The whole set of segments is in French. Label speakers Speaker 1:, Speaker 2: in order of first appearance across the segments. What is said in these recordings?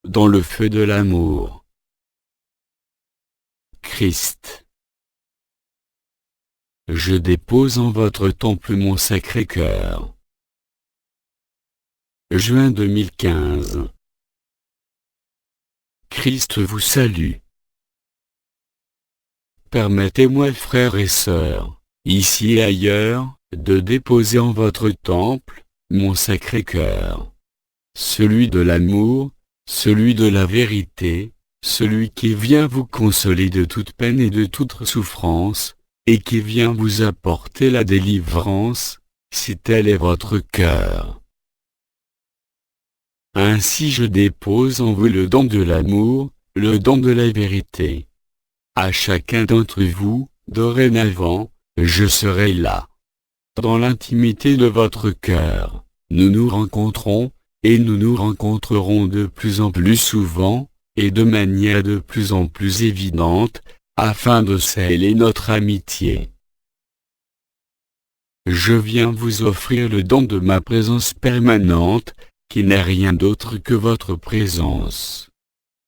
Speaker 1: dans le feu de l'amour. Christ. Je dépose en votre temple mon Sacré-Cœur. Juin 2015. Christ vous salue. Permettez-moi, frères et sœurs, ici et ailleurs, de déposer en votre temple mon Sacré-Cœur. Celui de l'amour, celui de la vérité, celui qui vient vous consoler de toute peine et de toute souffrance, et qui vient vous apporter la délivrance, si tel est votre cœur. Ainsi je dépose en vous le don de l'amour, le don de la vérité. À chacun d'entre vous, dorénavant, je serai là. Dans l'intimité de votre cœur, nous nous rencontrons, et nous nous rencontrerons de plus en plus souvent, et de manière de plus en plus évidente, afin de sceller notre amitié. Je viens vous offrir le don de ma présence permanente, qui n'est rien d'autre que votre présence.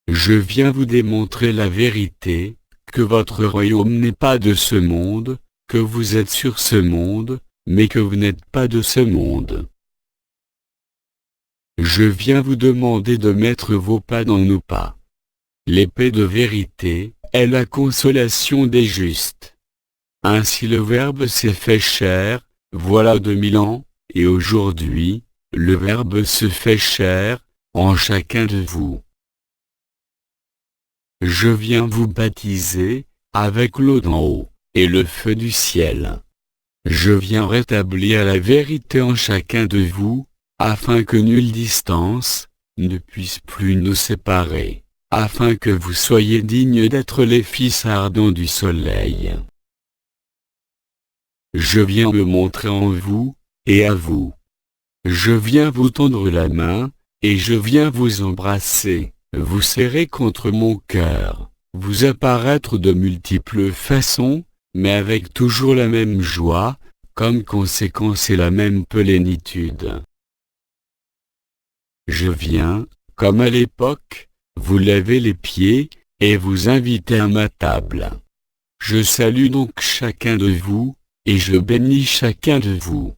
Speaker 1: Je viens vous démontrer la vérité, que votre royaume n'est pas de ce monde, que vous êtes sur ce monde, mais que vous n'êtes pas de ce monde. Je viens vous demander de mettre vos pas dans nos pas. L'épée de vérité est la consolation des justes. Ainsi le Verbe s'est fait chair, voilà 2000 ans, et aujourd'hui, le Verbe se fait chair, en chacun de vous. Je viens vous baptiser, avec l'eau d'en haut, et le feu du ciel. Je viens rétablir la vérité en chacun de vous, afin que nulle distance ne puisse plus nous séparer, afin que vous soyez dignes d'être les fils ardents du soleil. Je viens me montrer en vous, et à vous. Je viens vous tendre la main, et je viens vous embrasser, vous serrer contre mon cœur, vous apparaître de multiples façons, mais avec toujours la même joie, comme conséquence et la même plénitude. Je viens, comme à l'époque, vous laver les pieds, et vous inviter à ma table. Je salue donc chacun de vous, et je bénis chacun de vous.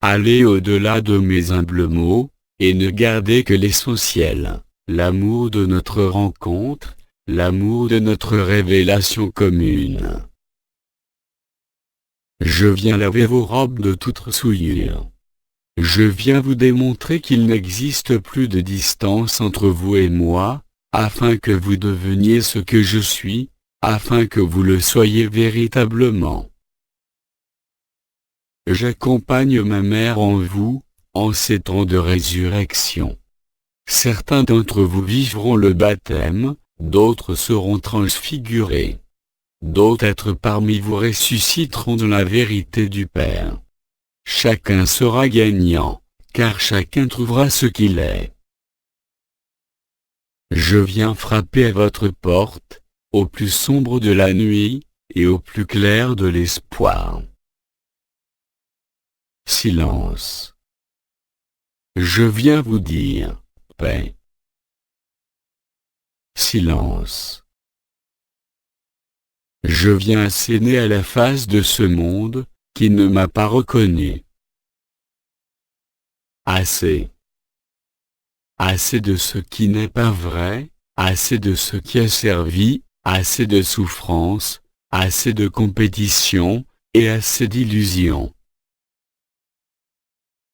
Speaker 1: Allez au-delà de mes humbles mots, et ne gardez que l'essentiel, l'amour de notre rencontre, l'amour de notre révélation commune. Je viens laver vos robes de toute souillure. Je viens vous démontrer qu'il n'existe plus de distance entre vous et moi, afin que vous deveniez ce que je suis, afin que vous le soyez véritablement. J'accompagne ma mère en vous, en ces temps de résurrection. Certains d'entre vous vivront le baptême, d'autres seront transfigurés. D'autres parmi vous ressusciteront dans la vérité du Père. Chacun sera gagnant, car chacun trouvera ce qu'il est. Je viens frapper à votre porte, au plus sombre de la nuit, et au plus clair de l'espoir. Silence. Je viens vous dire, paix. Silence. Je viens asséner à la face de ce monde, qui ne m'a pas reconnu. Assez. Assez de ce qui n'est pas vrai, assez de ce qui a servi, assez de souffrance, assez de compétition, et assez d'illusions.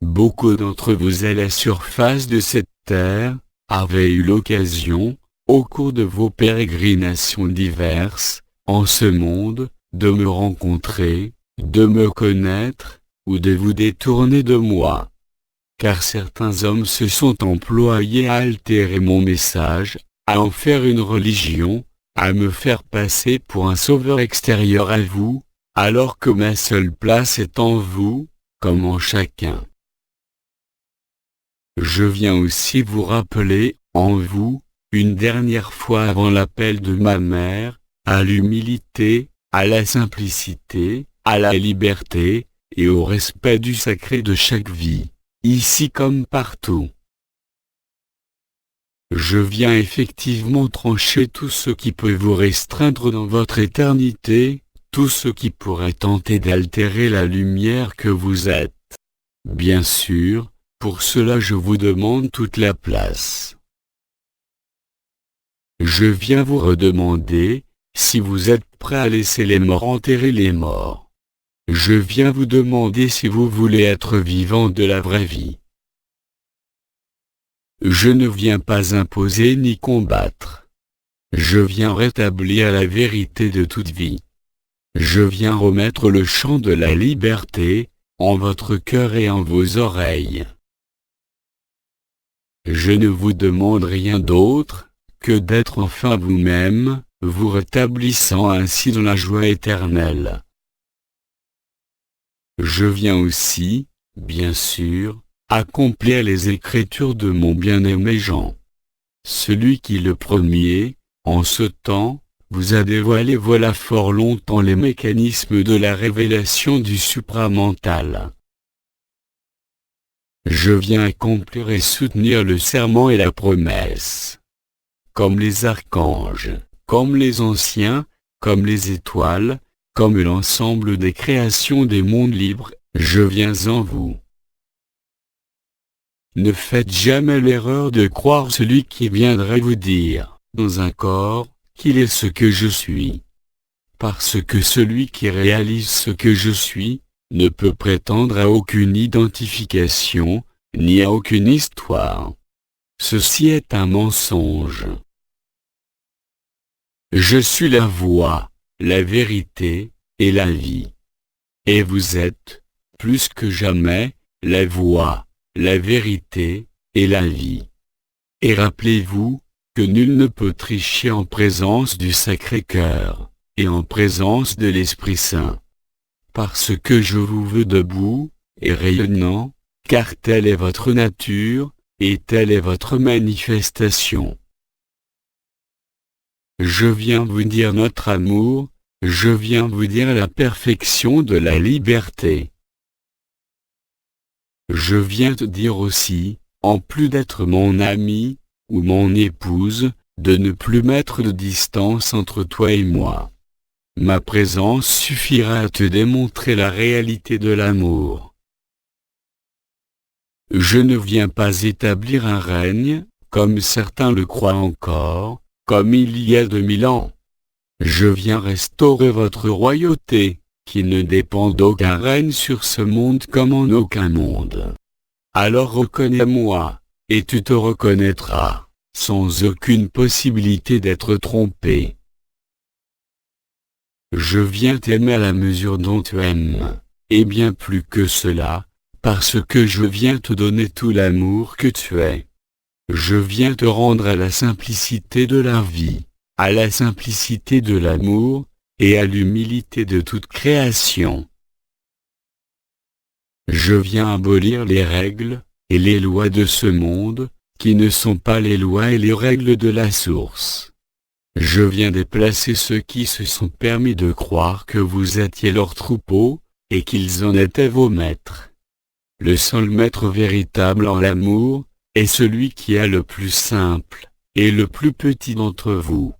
Speaker 1: Beaucoup d'entre vous à la surface de cette terre, avaient eu l'occasion, au cours de vos pérégrinations diverses, en ce monde, de me rencontrer, de me connaître, ou de vous détourner de moi. Car certains hommes se sont employés à altérer mon message, à en faire une religion, à me faire passer pour un sauveur extérieur à vous, alors que ma seule place est en vous, comme en chacun. Je viens aussi vous rappeler, en vous, une dernière fois avant l'appel de ma mère, à l'humilité, à la simplicité, à la liberté, et au respect du sacré de chaque vie, ici comme partout. Je viens effectivement trancher tout ce qui peut vous restreindre dans votre éternité, tout ce qui pourrait tenter d'altérer la lumière que vous êtes. Bien sûr, pour cela je vous demande toute la place. Je viens vous redemander, si vous êtes prêt à laisser les morts enterrer les morts. Je viens vous demander si vous voulez être vivant de la vraie vie. Je ne viens pas imposer ni combattre. Je viens rétablir la vérité de toute vie. Je viens remettre le chant de la liberté, en votre cœur et en vos oreilles. Je ne vous demande rien d'autre, que d'être enfin vous-même, vous rétablissant ainsi dans la joie éternelle. Je viens aussi, bien sûr, accomplir les écritures de mon bien-aimé Jean. Celui qui le premier, en ce temps, vous a dévoilé voilà fort longtemps les mécanismes de la révélation du supramental. Je viens accomplir et soutenir le serment et la promesse. Comme les archanges, comme les anciens, comme les étoiles, comme l'ensemble des créations des mondes libres, je viens en vous. Ne faites jamais l'erreur de croire celui qui viendrait vous dire, dans un corps, qu'il est ce que je suis. Parce que celui qui réalise ce que je suis, ne peut prétendre à aucune identification, ni à aucune histoire. Ceci est un mensonge. Je suis la voie, la vérité, et la vie. Et vous êtes, plus que jamais, la voie, la vérité, et la vie. Et rappelez-vous, que nul ne peut tricher en présence du Sacré-Cœur, et en présence de l'Esprit Saint. Parce que je vous veux debout, et rayonnant, car telle est votre nature, et telle est votre manifestation. Je viens vous dire notre amour, je viens vous dire la perfection de la liberté. Je viens te dire aussi, en plus d'être mon ami, ou mon épouse, de ne plus mettre de distance entre toi et moi. Ma présence suffira à te démontrer la réalité de l'amour. Je ne viens pas établir un règne, comme certains le croient encore, comme il y a 2000 ans. Je viens restaurer votre royauté, qui ne dépend d'aucun règne sur ce monde comme en aucun monde. Alors reconnais-moi, et tu te reconnaîtras, sans aucune possibilité d'être trompé. Je viens t'aimer à la mesure dont tu aimes, et bien plus que cela, parce que je viens te donner tout l'amour que tu es. Je viens te rendre à la simplicité de la vie, à la simplicité de l'amour, et à l'humilité de toute création. Je viens abolir les règles, et les lois de ce monde, qui ne sont pas les lois et les règles de la source. Je viens déplacer ceux qui se sont permis de croire que vous étiez leur troupeau, et qu'ils en étaient vos maîtres. Le seul maître véritable en l'amour, est celui qui est le plus simple, et le plus petit d'entre vous.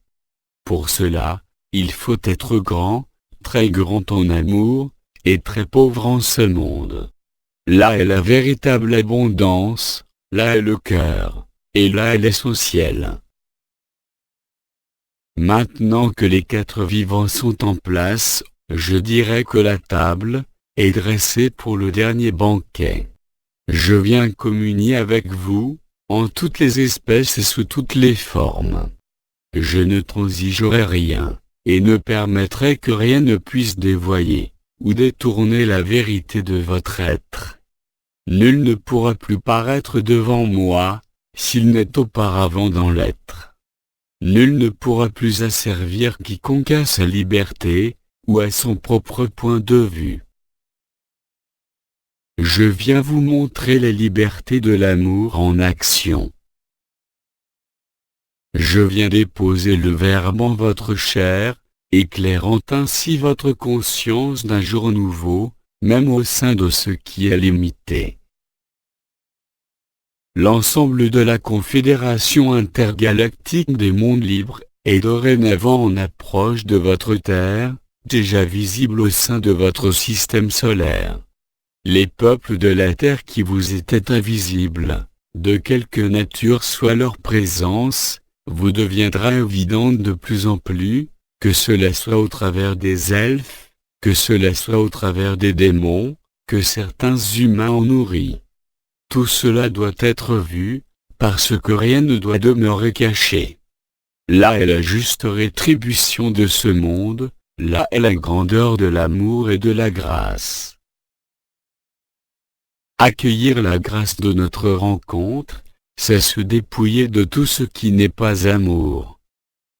Speaker 1: Pour cela, il faut être grand, très grand en amour, et très pauvre en ce monde. Là est la véritable abondance, là est le cœur, et là est l'essentiel. Maintenant que les 4 vivants sont en place, je dirais que la table est dressée pour le dernier banquet. Je viens communier avec vous, en toutes les espèces et sous toutes les formes. Je ne transigerai rien, et ne permettrai que rien ne puisse dévoyer, ou détourner la vérité de votre être. Nul ne pourra plus paraître devant moi, s'il n'est auparavant dans l'être. Nul ne pourra plus asservir quiconque à sa liberté, ou à son propre point de vue. Je viens vous montrer la liberté de l'amour en action. Je viens déposer le Verbe en votre chair, éclairant ainsi votre conscience d'un jour nouveau, même au sein de ce qui est limité. l'ensemble de la Confédération intergalactique des mondes libres est dorénavant en approche de votre Terre, déjà visible au sein de votre système solaire. Les peuples de la Terre qui vous étaient invisibles, de quelque nature soit leur présence, vous deviendra évidente de plus en plus, que cela soit au travers des elfes, que cela soit au travers des démons, que certains humains en nourrissent. Tout cela doit être vu, parce que rien ne doit demeurer caché. Là est la juste rétribution de ce monde, là est la grandeur de l'amour et de la grâce. Accueillir la grâce de notre rencontre, c'est se dépouiller de tout ce qui n'est pas amour.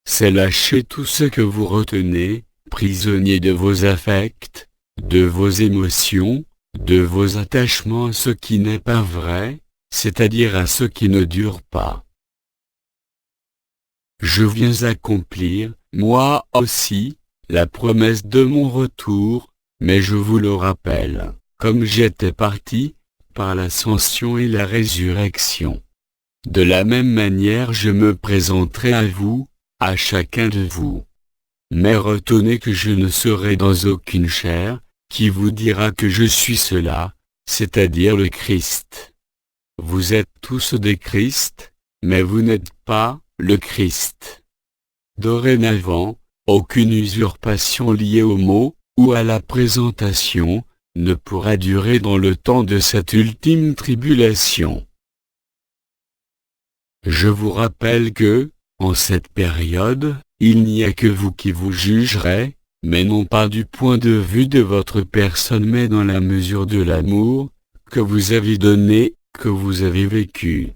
Speaker 1: C'est lâcher tout ce que vous retenez, prisonnier de vos affects, de vos émotions, de vos attachements à ce qui n'est pas vrai, c'est-à-dire à ce qui ne dure pas. Je viens accomplir, moi aussi, la promesse de mon retour, mais je vous le rappelle, comme j'étais parti, par l'ascension et la résurrection. De la même manière je me présenterai à vous, à chacun de vous. Mais retenez que je ne serai dans aucune chair, qui vous dira que je suis cela, c'est-à-dire le Christ. Vous êtes tous des Christ, mais vous n'êtes pas le Christ. Dorénavant, aucune usurpation liée au mot, ou à la présentation, ne pourra durer dans le temps de cette ultime tribulation. Je vous rappelle que, en cette période, il n'y a que vous qui vous jugerez, mais non pas du point de vue de votre personne mais dans la mesure de l'amour, que vous avez donné, que vous avez vécu.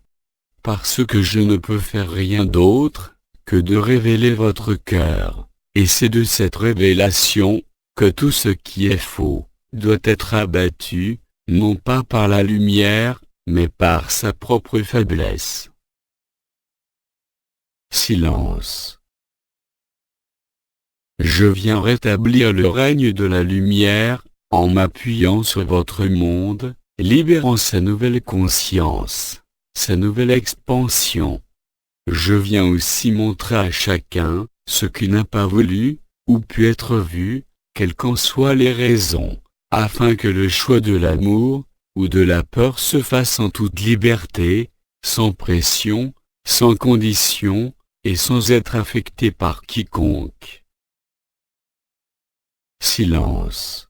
Speaker 1: Parce que je ne peux faire rien d'autre, que de révéler votre cœur, et c'est de cette révélation, que tout ce qui est faux, doit être abattu, non pas par la lumière, mais par sa propre faiblesse. Silence. Je viens rétablir le règne de la lumière, en m'appuyant sur votre monde, libérant sa nouvelle conscience, sa nouvelle expansion. Je viens aussi montrer à chacun, ce qui n'a pas voulu, ou pu être vu, quelles qu'en soient les raisons, afin que le choix de l'amour, ou de la peur se fasse en toute liberté, sans pression, sans condition, et sans être affecté par quiconque. Silence.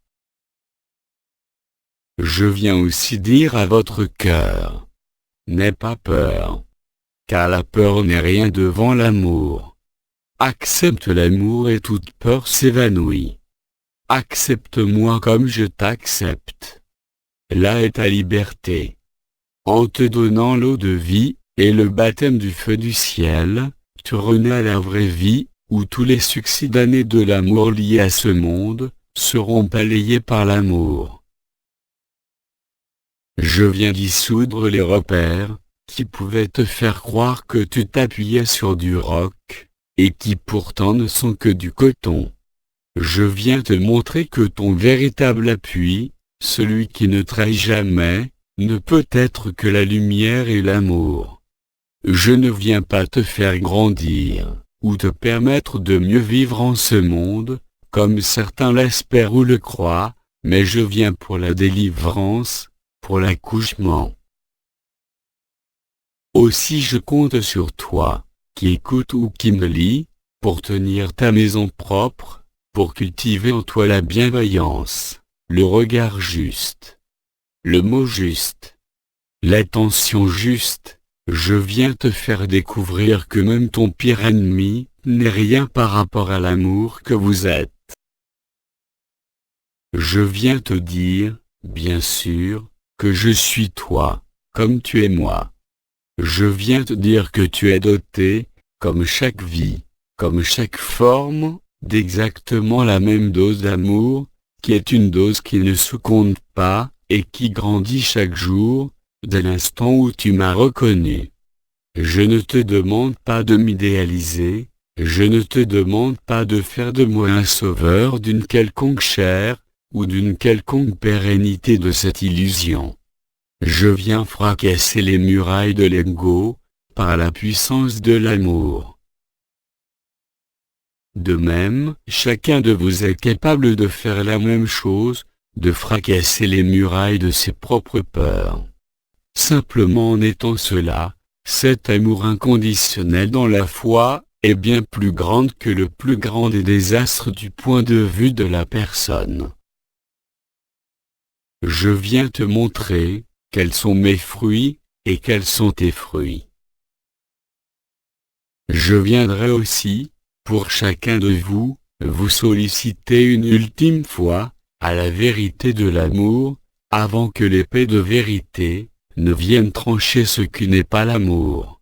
Speaker 1: Je viens aussi dire à votre cœur, n'aie pas peur, car la peur n'est rien devant l'amour. Accepte l'amour et toute peur s'évanouit. Accepte-moi comme je t'accepte. Là est ta liberté. En te donnant l'eau de vie, et le baptême du feu du ciel, tu renais à la vraie vie, où tous les succès d'années de l'amour liés à ce monde, seront balayés par l'amour. Je viens dissoudre les repères, qui pouvaient te faire croire que tu t'appuyais sur du roc, et qui pourtant ne sont que du coton. Je viens te montrer que ton véritable appui, celui qui ne trahit jamais, ne peut être que la lumière et l'amour. Je ne viens pas te faire grandir, ou te permettre de mieux vivre en ce monde, comme certains l'espèrent ou le croient, mais je viens pour la délivrance, pour l'accouchement. Aussi je compte sur toi, qui écoute ou qui me lit, pour tenir ta maison propre, pour cultiver en toi la bienveillance, le regard juste, le mot juste, l'attention juste. Je viens te faire découvrir que même ton pire ennemi n'est rien par rapport à l'amour que vous êtes. Je viens te dire, bien sûr, que je suis toi, comme tu es moi. Je viens te dire que tu es doté, comme chaque vie, comme chaque forme, d'exactement la même dose d'amour, qui est une dose qui ne se compte pas, et qui grandit chaque jour, dès l'instant où tu m'as reconnu. Je ne te demande pas de m'idéaliser, je ne te demande pas de faire de moi un sauveur d'une quelconque chair, ou d'une quelconque pérennité de cette illusion. Je viens fracasser les murailles de l'ego, par la puissance de l'amour. De même, chacun de vous est capable de faire la même chose, de fracasser les murailles de ses propres peurs. Simplement en étant cela, cet amour inconditionnel dans la foi, est bien plus grande que le plus grand des désastres du point de vue de la personne. Je viens te montrer, quels sont mes fruits, et quels sont tes fruits. Je viendrai aussi, pour chacun de vous, vous solliciter une ultime fois, à la vérité de l'amour, avant que l'épée de vérité, ne vienne trancher ce qui n'est pas l'amour.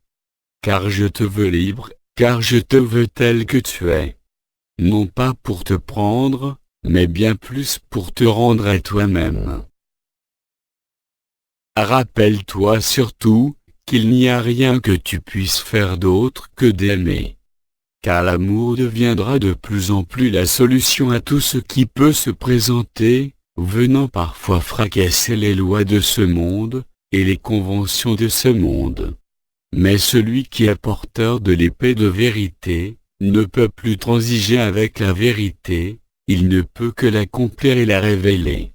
Speaker 1: Car je te veux libre, car je te veux tel que tu es. Non pas pour te prendre, mais bien plus pour te rendre à toi-même. Rappelle-toi surtout, qu'il n'y a rien que tu puisses faire d'autre que d'aimer. Car l'amour deviendra de plus en plus la solution à tout ce qui peut se présenter, venant parfois fracasser les lois de ce monde, et les conventions de ce monde. Mais celui qui est porteur de l'épée de vérité, ne peut plus transiger avec la vérité, il ne peut que l'accomplir et la révéler.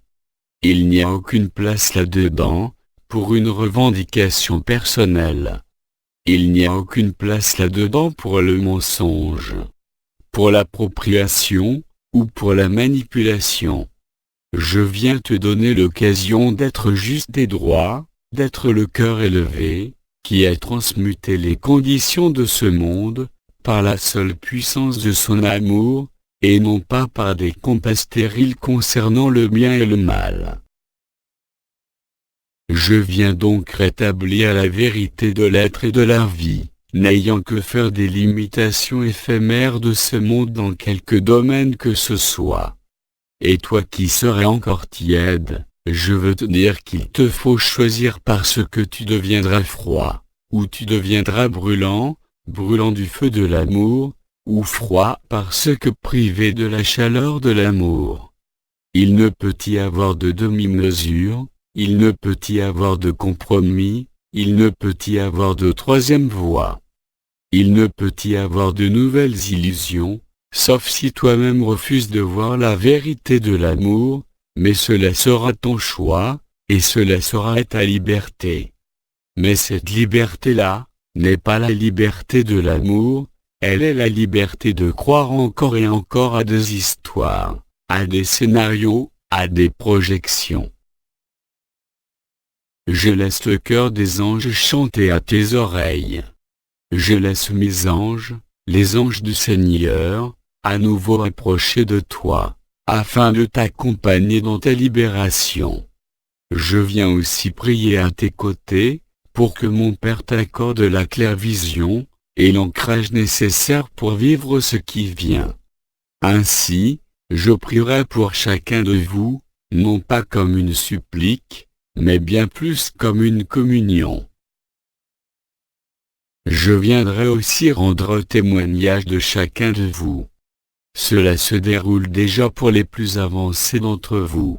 Speaker 1: Il n'y a aucune place là-dedans, pour une revendication personnelle. Il n'y a aucune place là-dedans pour le mensonge, pour l'appropriation, ou pour la manipulation. Je viens te donner l'occasion d'être juste et droit, d'être le cœur élevé, qui a transmuté les conditions de ce monde, par la seule puissance de son amour, et non pas par des compas stériles concernant le bien et le mal. Je viens donc rétablir la vérité de l'être et de la vie, n'ayant que faire des limitations éphémères de ce monde dans quelque domaine que ce soit. Et toi qui serais encore tiède, je veux te dire qu'il te faut choisir parce que tu deviendras froid, ou tu deviendras brûlant, brûlant du feu de l'amour, ou froid parce que privé de la chaleur de l'amour. Il ne peut y avoir de demi-mesure, il ne peut y avoir de compromis, il ne peut y avoir de troisième voie. Il ne peut y avoir de nouvelles illusions, sauf si toi-même refuses de voir la vérité de l'amour, mais cela sera ton choix, et cela sera ta liberté. Mais cette liberté-là, n'est pas la liberté de l'amour, elle est la liberté de croire encore et encore à des histoires, à des scénarios, à des projections. Je laisse le cœur des anges chanter à tes oreilles. Je laisse mes anges, les anges du Seigneur, à nouveau approcher de toi, afin de t'accompagner dans ta libération. Je viens aussi prier à tes côtés, pour que mon Père t'accorde la clairvision, et l'ancrage nécessaire pour vivre ce qui vient. Ainsi, je prierai pour chacun de vous, non pas comme une supplique, mais bien plus comme une communion. Je viendrai aussi rendre témoignage de chacun de vous. Cela se déroule déjà pour les plus avancés d'entre vous.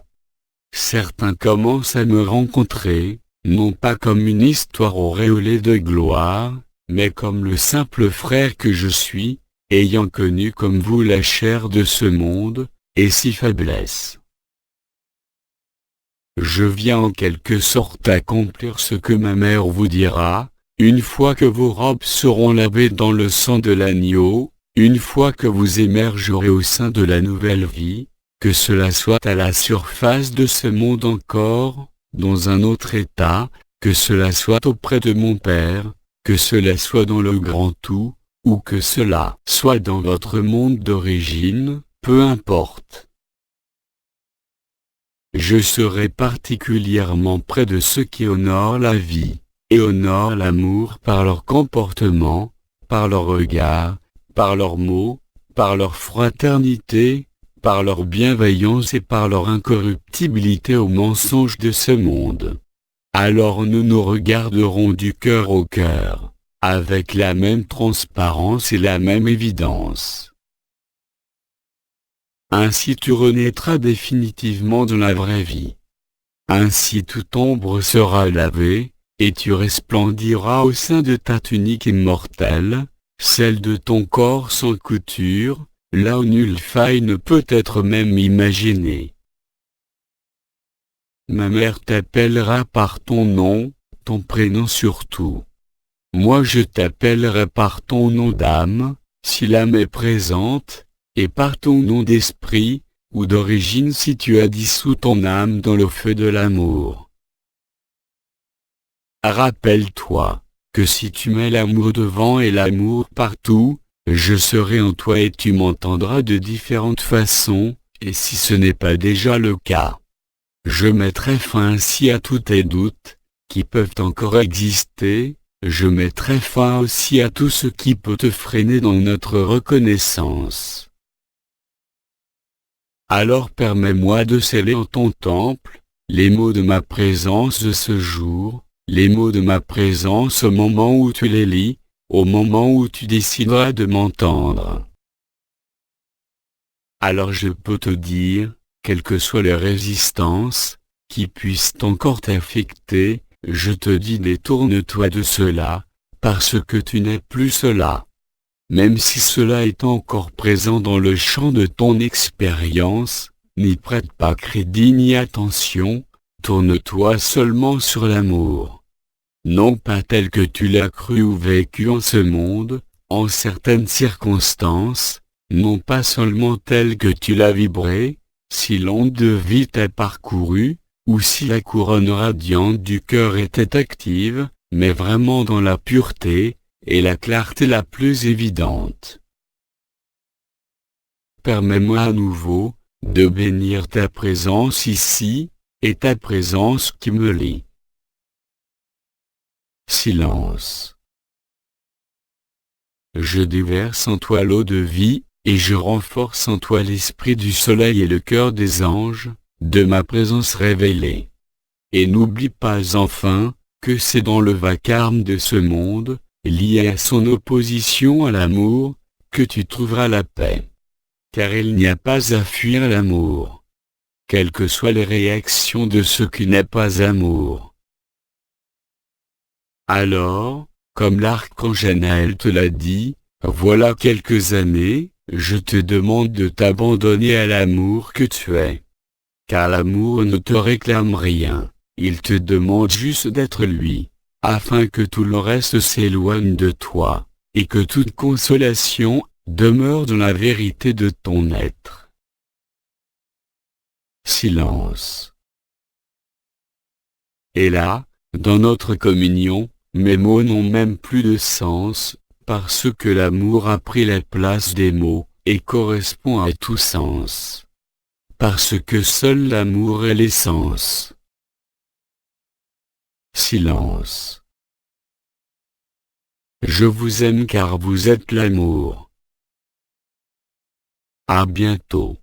Speaker 1: Certains commencent à me rencontrer, non pas comme une histoire auréolée de gloire, mais comme le simple frère que je suis, ayant connu comme vous la chair de ce monde, et si faiblesse. Je viens en quelque sorte accomplir ce que ma mère vous dira, une fois que vos robes seront lavées dans le sang de l'agneau, une fois que vous émergerez au sein de la nouvelle vie, que cela soit à la surface de ce monde encore, dans un autre état, que cela soit auprès de mon Père, que cela soit dans le grand tout, ou que cela soit dans votre monde d'origine, peu importe. Je serai particulièrement près de ceux qui honorent la vie, et honorent l'amour par leur comportement, par leur regard, par leurs mots, par leur fraternité, par leur bienveillance et par leur incorruptibilité aux mensonges de ce monde. Alors nous nous regarderons du cœur au cœur, avec la même transparence et la même évidence. Ainsi tu renaîtras définitivement dans la vraie vie. Ainsi toute ombre sera lavée, et tu resplendiras au sein de ta tunique immortelle, celle de ton corps sans couture, là où nulle faille ne peut être même imaginée. Ma mère t'appellera par ton nom, ton prénom surtout. Moi je t'appellerai par ton nom d'âme, si l'âme est présente, et par ton nom d'esprit, ou d'origine si tu as dissous ton âme dans le feu de l'amour. Rappelle-toi, que si tu mets l'amour devant et l'amour partout, je serai en toi et tu m'entendras de différentes façons, et si ce n'est pas déjà le cas, je mettrai fin ainsi à tous tes doutes, qui peuvent encore exister, je mettrai fin aussi à tout ce qui peut te freiner dans notre reconnaissance. Alors permets-moi de sceller en ton temple, les mots de ma présence de ce jour, les mots de ma présence au moment où tu les lis, au moment où tu décideras de m'entendre. Alors je peux te dire, quelles que soient les résistances, qui puissent encore t'affecter, je te dis détourne-toi de cela, parce que tu n'es plus cela. Même si cela est encore présent dans le champ de ton expérience, n'y prête pas crédit ni attention, tourne-toi seulement sur l'amour. Non pas tel que tu l'as cru ou vécu en ce monde, en certaines circonstances, non pas seulement tel que tu l'as vibré, si l'onde de vie t'a parcouru, ou si la couronne radiante du cœur était active, mais vraiment dans la pureté, et la clarté la plus évidente. Permets-moi à nouveau, de bénir ta présence ici, et ta présence qui me lie. Silence. Je déverse en toi l'eau de vie, et je renforce en toi l'esprit du soleil et le cœur des anges, de ma présence révélée. Et n'oublie pas enfin, que c'est dans le vacarme de ce monde, lié à son opposition à l'amour, que tu trouveras la paix. Car il n'y a pas à fuir l'amour. Quelles que soient les réactions de ce qui n'est pas amour. Alors, comme l'archange Anaël te l'a dit, voilà quelques années, je te demande de t'abandonner à l'amour que tu es. Car l'amour ne te réclame rien, il te demande juste d'être lui, afin que tout le reste s'éloigne de toi, et que toute consolation demeure dans la vérité de ton être. Silence. Et là, dans notre communion, mes mots n'ont même plus de sens, parce que l'amour a pris la place des mots, et correspond à tout sens. Parce que seul l'amour est l'essence. Silence. Je vous aime car vous êtes l'amour. À bientôt.